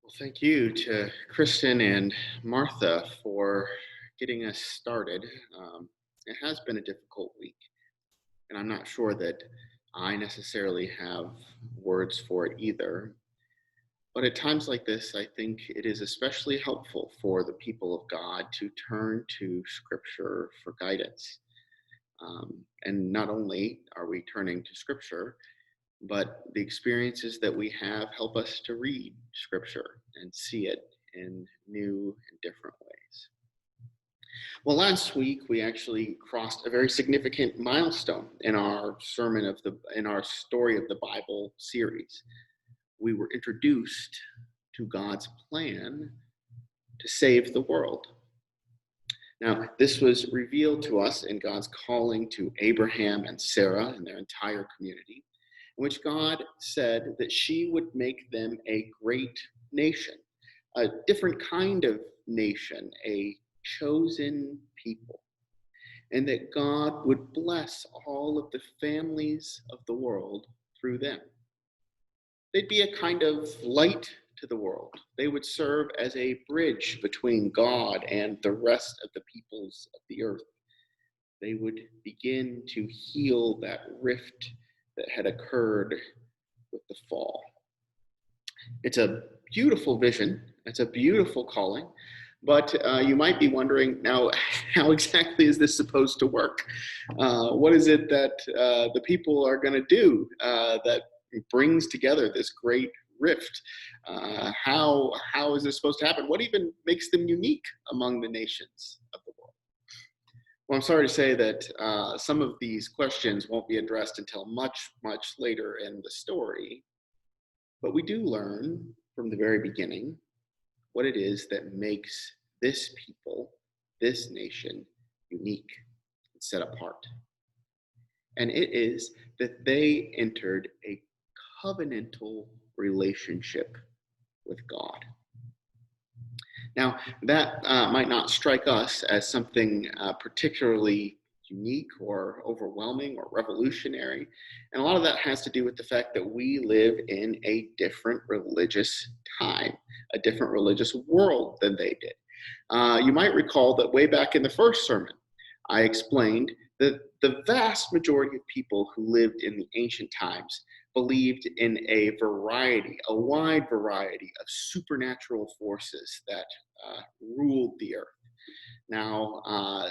Well, thank you to Kristen and Martha for getting us started. It has been a difficult week, and I'm not sure that I necessarily have words for it either. But at times like this, I think it is especially helpful for the people of God to turn to Scripture for guidance. And not only are we turning to Scripture, but the experiences that we have help us to read Scripture and see it in new and different ways. Well, last week we actually crossed a very significant milestone in our in our story of the Bible series. We were introduced to God's plan to save the world. Now, this was revealed to us in God's calling to Abraham and Sarah and their entire community, in which God said that she would make them a great nation, a different kind of nation, a chosen people, and that God would bless all of the families of the world through them. They'd be a kind of light to the world. They would serve as a bridge between God and the rest of the peoples of the earth. They would begin to heal that rift that had occurred with the fall. It's a beautiful vision. It's a beautiful calling. But you might be wondering now, how exactly is this supposed to work? What is it that the people are going to do that brings together this great rift? How is this supposed to happen? What even makes them unique among the nations of the world? Well, I'm sorry to say that some of these questions won't be addressed until much, much later in the story. But we do learn from the very beginning what it is that makes this people, this nation, unique and set apart. And it is that they entered a covenantal relationship with God. Now, that might not strike us as something particularly unique or overwhelming or revolutionary. And a lot of that has to do with the fact that we live in a different religious time, a different religious world than they did. You might recall that way back in the first sermon, I explained that the vast majority of people who lived in the ancient times believed in a wide variety of supernatural forces that ruled the earth. Now,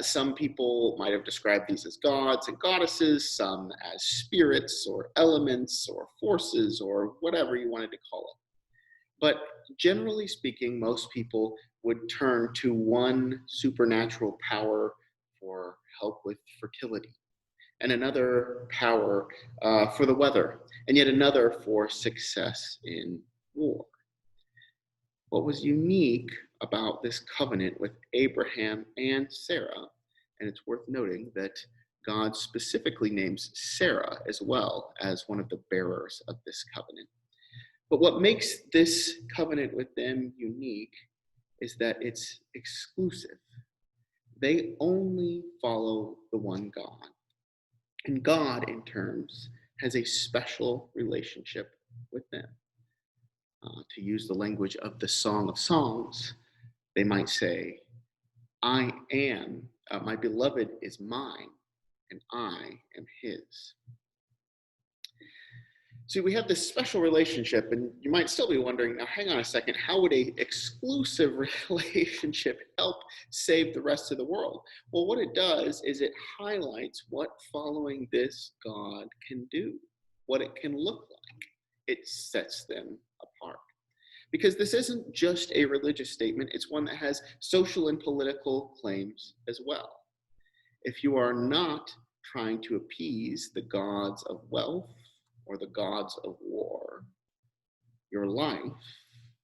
some people might have described these as gods and goddesses, some as spirits or elements or forces or whatever you wanted to call it. But generally speaking, most people would turn to one supernatural power for help with fertility, and another power for the weather, and yet another for success in war. What was unique about this covenant with Abraham and Sarah, and it's worth noting that God specifically names Sarah as well as one of the bearers of this covenant. But what makes this covenant with them unique is that it's exclusive. They only follow the one God. And God, in terms, has a special relationship with them. To use the language of the Song of Songs, they might say, my beloved is mine, and I am his. See, we have this special relationship, and you might still be wondering, now hang on a second, how would an exclusive relationship help save the rest of the world? Well, what it does is it highlights what following this God can do, what it can look like. It sets them apart. Because this isn't just a religious statement, it's one that has social and political claims as well. If you are not trying to appease the gods of wealth or the gods of war, your life,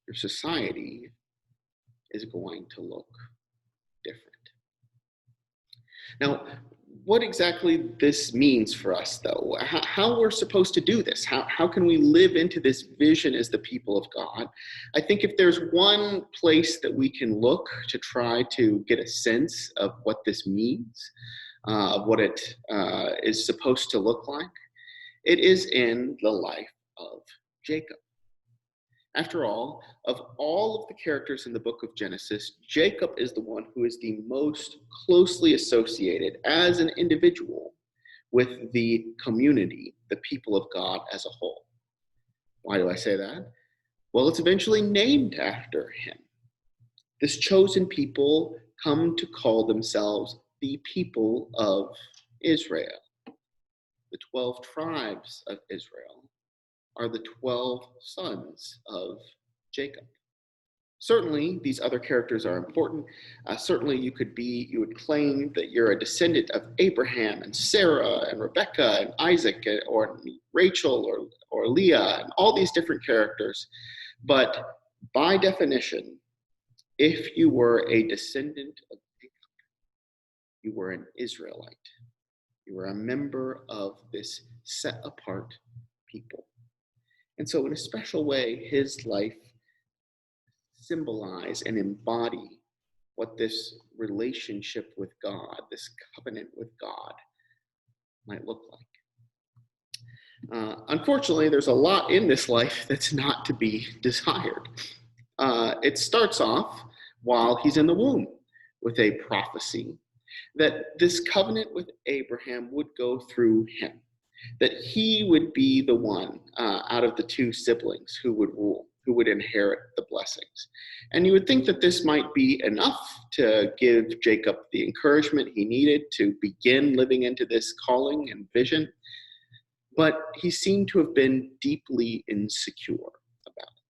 your society is going to look different. Now, what exactly this means for us, though, how we're supposed to do this, how can we live into this vision as the people of God? I think if there's one place that we can look to try to get a sense of what this means, of what it is supposed to look like, it is in the life of Jacob. After all, of all of the characters in the book of Genesis, Jacob is the one who is the most closely associated as an individual with the community, the people of God as a whole. Why do I say that? Well, it's eventually named after him. This chosen people come to call themselves the people of Israel. The 12 tribes of Israel are the 12 sons of Jacob. Certainly, these other characters are important. Certainly, you would claim that you're a descendant of Abraham and Sarah and Rebecca and Isaac or Rachel or Leah and all these different characters. But by definition, if you were a descendant of Jacob, you were an Israelite. You were a member of this set apart people. And so, in a special way, his life symbolize and embody what this relationship with God, this covenant with God, might look like. Unfortunately, there's a lot in this life that's not to be desired. It starts off while he's in the womb with a prophecy that this covenant with Abraham would go through him, that he would be the one out of the two siblings who would rule, who would inherit the blessings. And you would think that this might be enough to give Jacob the encouragement he needed to begin living into this calling and vision. But he seemed to have been deeply insecure about it.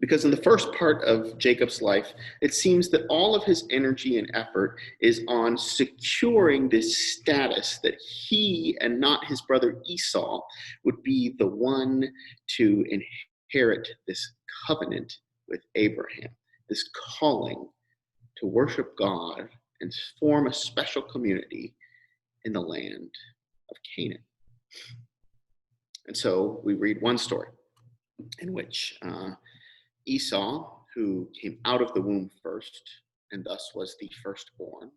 Because in the first part of Jacob's life, it seems that all of his energy and effort is on securing this status that he and not his brother Esau would be the one to inherit this covenant with Abraham, this calling to worship God and form a special community in the land of Canaan. And so we read one story in which Esau, who came out of the womb first and thus was the firstborn,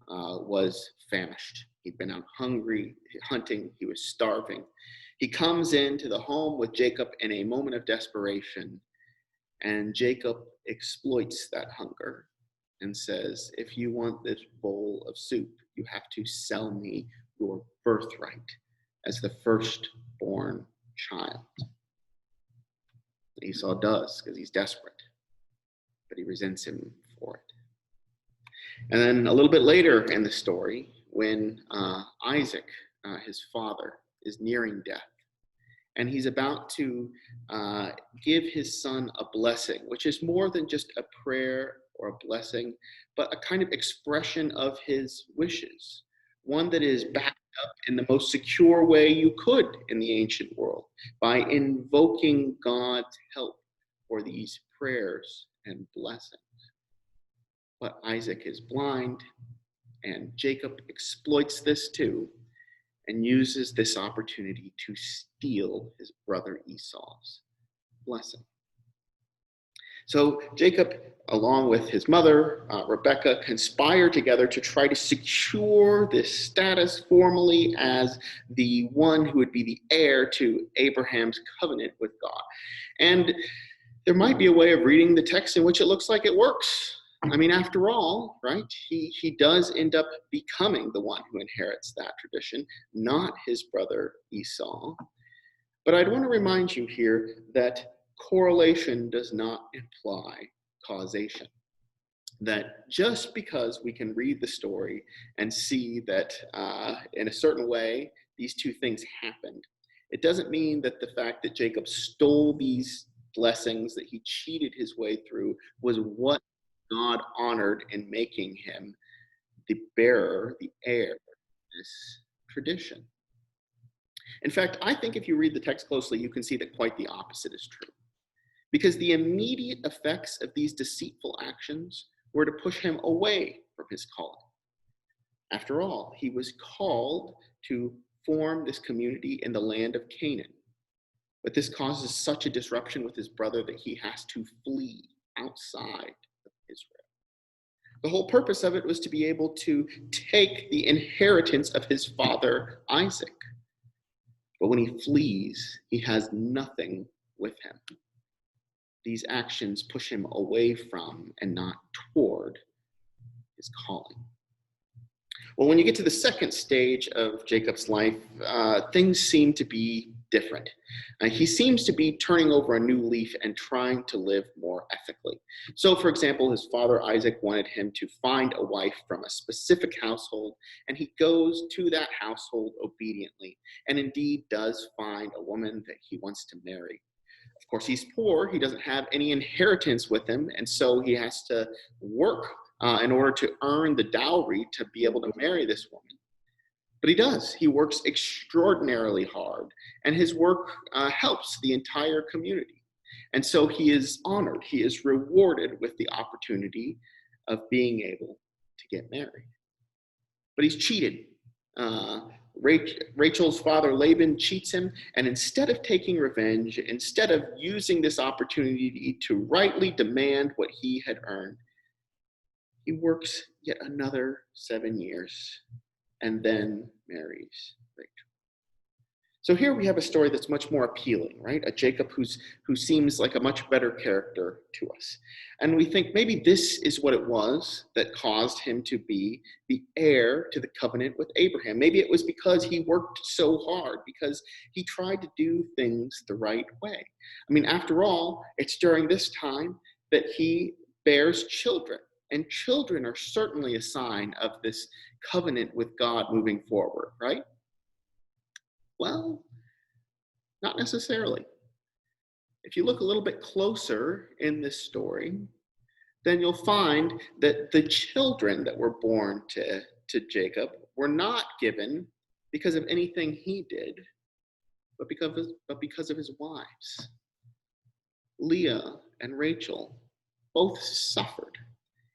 was famished. He'd been out hunting, he was starving. He comes into the home with Jacob in a moment of desperation, and Jacob exploits that hunger and says, if you want this bowl of soup, you have to sell me your birthright as the firstborn child. Esau does, because he's desperate, but he resents him for it. And then a little bit later in the story, when Isaac, his father, is nearing death, and he's about to give his son a blessing, which is more than just a prayer or a blessing, but a kind of expression of his wishes, one that is backed up in the most secure way you could in the ancient world, by invoking God's help for these prayers and blessings. But Isaac is blind, and Jacob exploits this too, and uses this opportunity to steal his brother Esau's blessing. So Jacob, along with his mother, Rebecca, conspire together to try to secure this status formally as the one who would be the heir to Abraham's covenant with God. And there might be a way of reading the text in which it looks like it works. I mean, after all, right, he does end up becoming the one who inherits that tradition, not his brother Esau. But I'd want to remind you here that correlation does not imply causation. That just because we can read the story and see that in a certain way these two things happened, it doesn't mean that the fact that Jacob stole these blessings that he cheated his way through was what God honored in making him the bearer, the heir of this tradition. In fact, I think if you read the text closely, you can see that quite the opposite is true. Because the immediate effects of these deceitful actions were to push him away from his calling. After all, he was called to form this community in the land of Canaan. But this causes such a disruption with his brother that he has to flee outside of Israel. The whole purpose of it was to be able to take the inheritance of his father Isaac. But when he flees, he has nothing with him. these actions push him away from and not toward his calling. Well, when you get to the second stage of Jacob's life, things seem to be different. He seems to be turning over a new leaf and trying to live more ethically. So, for example, his father Isaac wanted him to find a wife from a specific household, and he goes to that household obediently, and indeed does find a woman that he wants to marry. Of course, he's poor. He doesn't have any inheritance with him, and so he has to work in order to earn the dowry to be able to marry this woman. But he does. He works extraordinarily hard, and his work helps the entire community. And so he is honored. He is rewarded with the opportunity of being able to get married. But he's cheated. Rachel's father, Laban, cheats him, and instead of taking revenge, instead of using this opportunity to rightly demand what he had earned, he works yet another 7 years and then marries Rachel. So here we have a story that's much more appealing, right? A Jacob who seems like a much better character to us. And we think maybe this is what it was that caused him to be the heir to the covenant with Abraham. Maybe it was because he worked so hard, because he tried to do things the right way. I mean, after all, it's during this time that he bears children. And children are certainly a sign of this covenant with God moving forward, right? Well, not necessarily. If you look a little bit closer in this story, then you'll find that the children that were born to Jacob were not given because of anything he did, but because of his wives. Leah and Rachel both suffered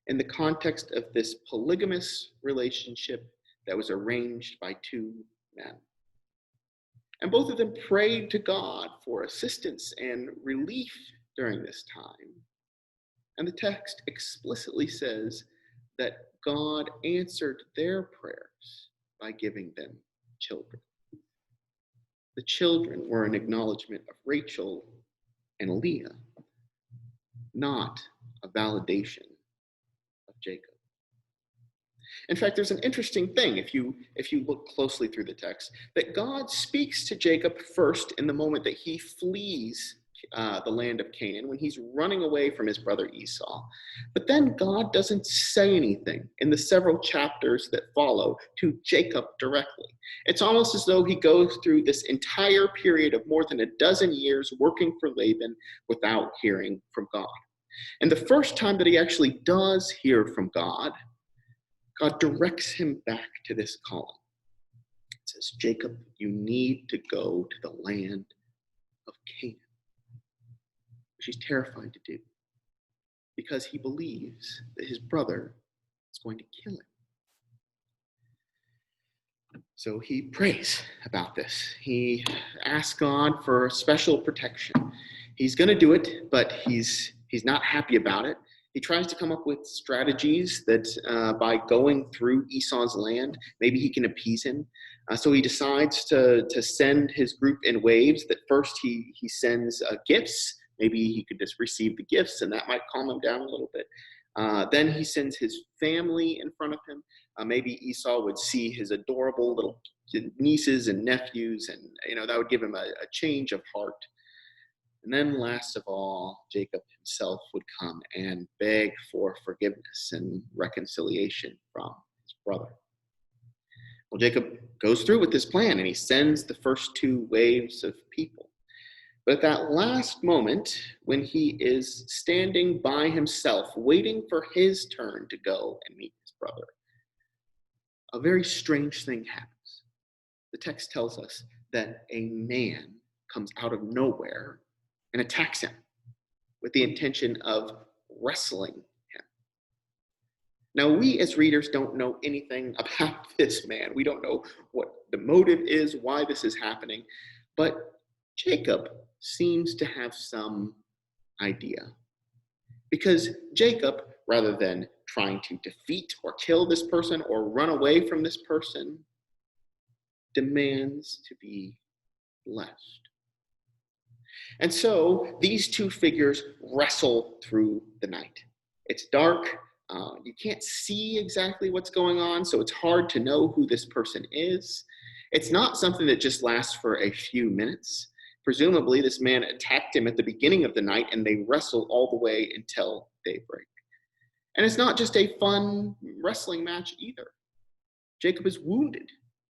in the context of this polygamous relationship that was arranged by two men. And both of them prayed to God for assistance and relief during this time. And the text explicitly says that God answered their prayers by giving them children. The children were an acknowledgement of Rachel and Leah, not a validation of Jacob. In fact, there's an interesting thing if you look closely through the text, that God speaks to Jacob first in the moment that he flees the land of Canaan, when he's running away from his brother Esau. But then God doesn't say anything in the several chapters that follow to Jacob directly. It's almost as though he goes through this entire period of more than a dozen years working for Laban without hearing from God. And the first time that he actually does hear from God directs him back to this calling. It says, Jacob, you need to go to the land of Canaan, which he's terrified to do because he believes that his brother is going to kill him. So he prays about this. He asks God for special protection. He's going to do it, but he's not happy about it. He tries to come up with strategies that by going through Esau's land, maybe he can appease him. So he decides to send his group in waves. That first he sends gifts. Maybe he could just receive the gifts, and that might calm him down a little bit. Then he sends his family in front of him. Maybe Esau would see his adorable little nieces and nephews, and that would give him a change of heart. And then last of all, Jacob himself would come and beg for forgiveness and reconciliation from his brother. Well, Jacob goes through with this plan, and he sends the first two waves of people. But at that last moment, when he is standing by himself, waiting for his turn to go and meet his brother, a very strange thing happens. The text tells us that a man comes out of nowhere and attacks him with the intention of wrestling him. Now, we as readers don't know anything about this man. We don't know what the motive is, why this is happening, but Jacob seems to have some idea. Because Jacob, rather than trying to defeat or kill this person or run away from this person, demands to be blessed. And so these two figures wrestle through the night. It's dark. You can't see exactly what's going on, so it's hard to know who this person is. It's not something that just lasts for a few minutes. Presumably, this man attacked him at the beginning of the night, and they wrestle all the way until daybreak. And it's not just a fun wrestling match either. Jacob is wounded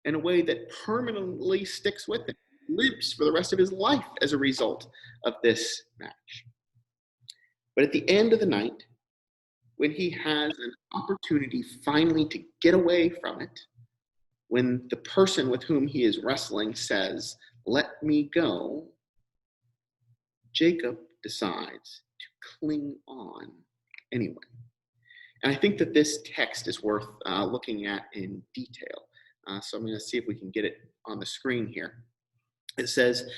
in a way that permanently sticks with him, lives for the rest of his life as a result of this match. But at the end of the night, when he has an opportunity finally to get away from it, when the person with whom he is wrestling says, "Let me go," Jacob decides to cling on anyway. And I think that this text is worth looking at in detail. So I'm going to see if we can get it on the screen here. It says,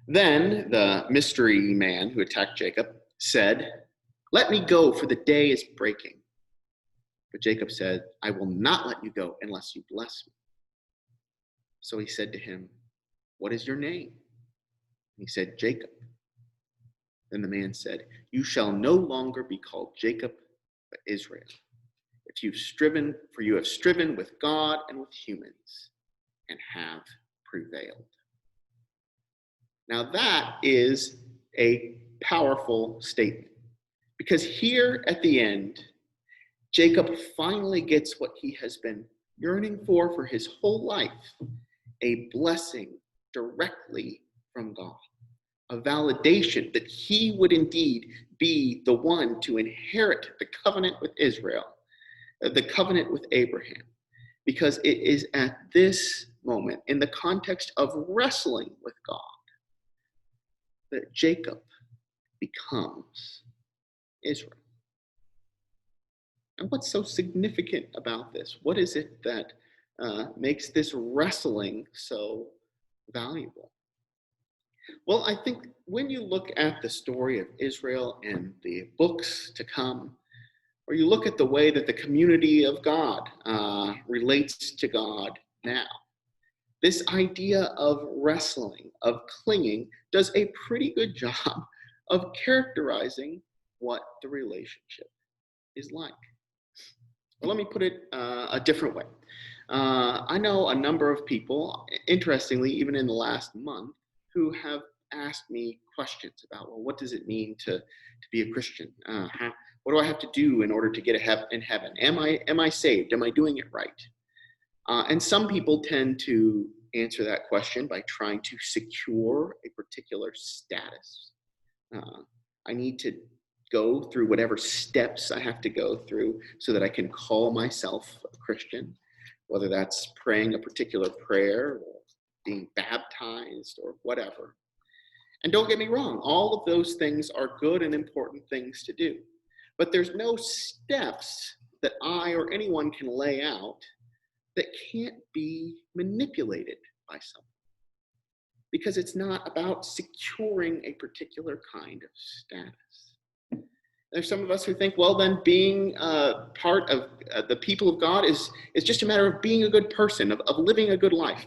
"Then the mystery man who attacked Jacob said, 'Let me go, for the day is breaking.' But Jacob said, 'I will not let you go unless you bless me.' So he said to him, 'What is your name?' And he said, 'Jacob.' Then the man said, 'You shall no longer be called Jacob, but Israel. For you have striven with God and with humans, and have prevailed.'" Now that is a powerful statement, because here at the end, Jacob finally gets what he has been yearning for his whole life, a blessing directly from God, a validation that he would indeed be the one to inherit the covenant with Israel, the covenant with Abraham, because it is at this moment, in the context of wrestling with God, that Jacob becomes Israel. And what's so significant about this? What is it that makes this wrestling so valuable? Well, I think when you look at the story of Israel and the books to come, or you look at the way that the community of God relates to God now, this idea of wrestling, of clinging, does a pretty good job of characterizing what the relationship is like. Well, let me put it a different way. I know a number of people, interestingly, even in the last month, who have asked me questions about, well, what does it mean to be a Christian? What do I have to do in order to get in heaven? Am I saved? Am I doing it right? And some people tend to answer that question by trying to secure a particular status. I need to go through whatever steps I have to go through so that I can call myself a Christian, whether that's praying a particular prayer or being baptized or whatever. And don't get me wrong, all of those things are good and important things to do. But there's no steps that I or anyone can lay out that can't be manipulated by someone, because it's not about securing a particular kind of status. There's some of us who think, well, then being part of the people of God is just a matter of being a good person, of living a good life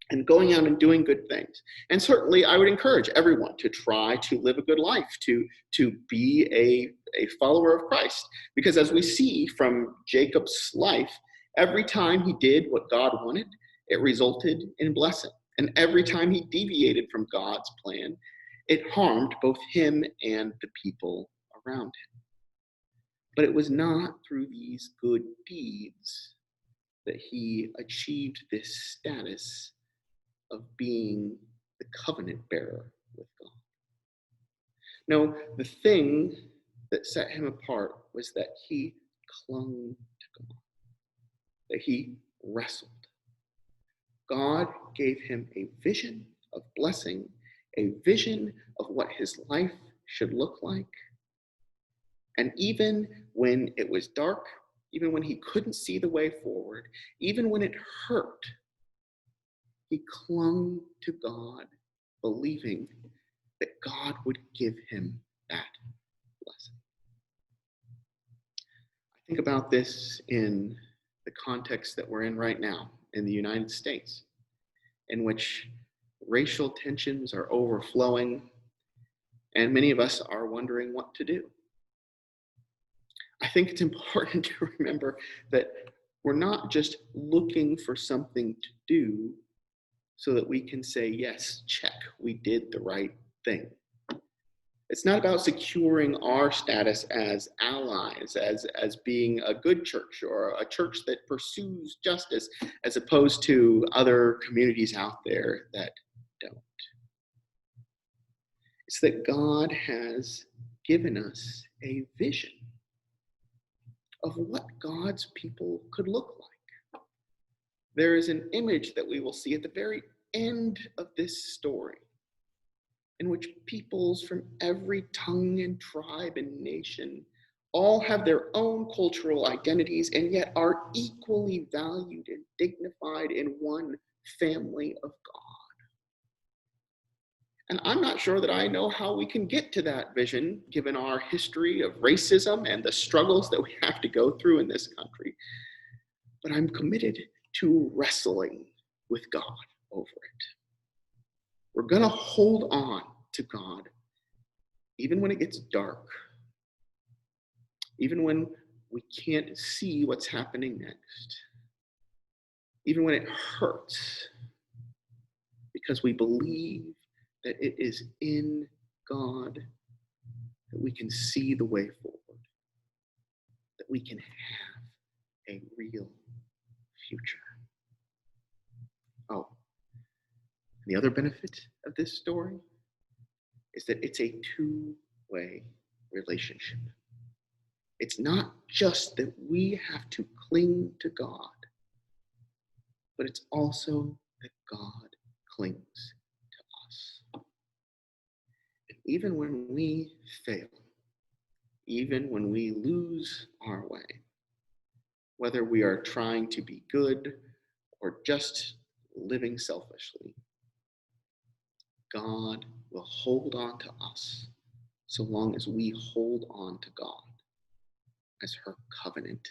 and going out and doing good things. And certainly I would encourage everyone to try to live a good life, to be a follower of Christ. Because as we see from Jacob's life, every time he did what God wanted, it resulted in blessing. And every time he deviated from God's plan, it harmed both him and the people around him. But it was not through these good deeds that he achieved this status of being the covenant bearer with God. No, the thing that set him apart was that he clung to God, that he wrestled. God gave him a vision of blessing, a vision of what his life should look like. And even when it was dark, even when he couldn't see the way forward, even when it hurt, he clung to God, believing that God would give him that blessing. I think about this in the context that we're in right now in the United States, in which racial tensions are overflowing, And many of us are wondering what to do. I think it's important to remember that we're not just looking for something to do so that we can say, yes, check, we did the right thing. It's not about securing our status as allies, as being a good church or a church that pursues justice, as opposed to other communities out there that don't. It's that God has given us a vision of what God's people could look like. There is an image that we will see at the very end of this story, in which peoples from every tongue and tribe and nation all have their own cultural identities and yet are equally valued and dignified in one family of God. And I'm not sure that I know how we can get to that vision, given our history of racism and the struggles that we have to go through in this country. But I'm committed to wrestling with God over it. We're going to hold on to God, even when it gets dark, even when we can't see what's happening next, even when it hurts, because we believe that it is in God that we can see the way forward, that we can have a real future. Oh, the other benefit of this story is that it's a two-way relationship. It's not just that we have to cling to God, but it's also that God clings to us. And even when we fail, even when we lose our way, whether we are trying to be good or just living selfishly, God will hold on to us so long as we hold on to God as her covenant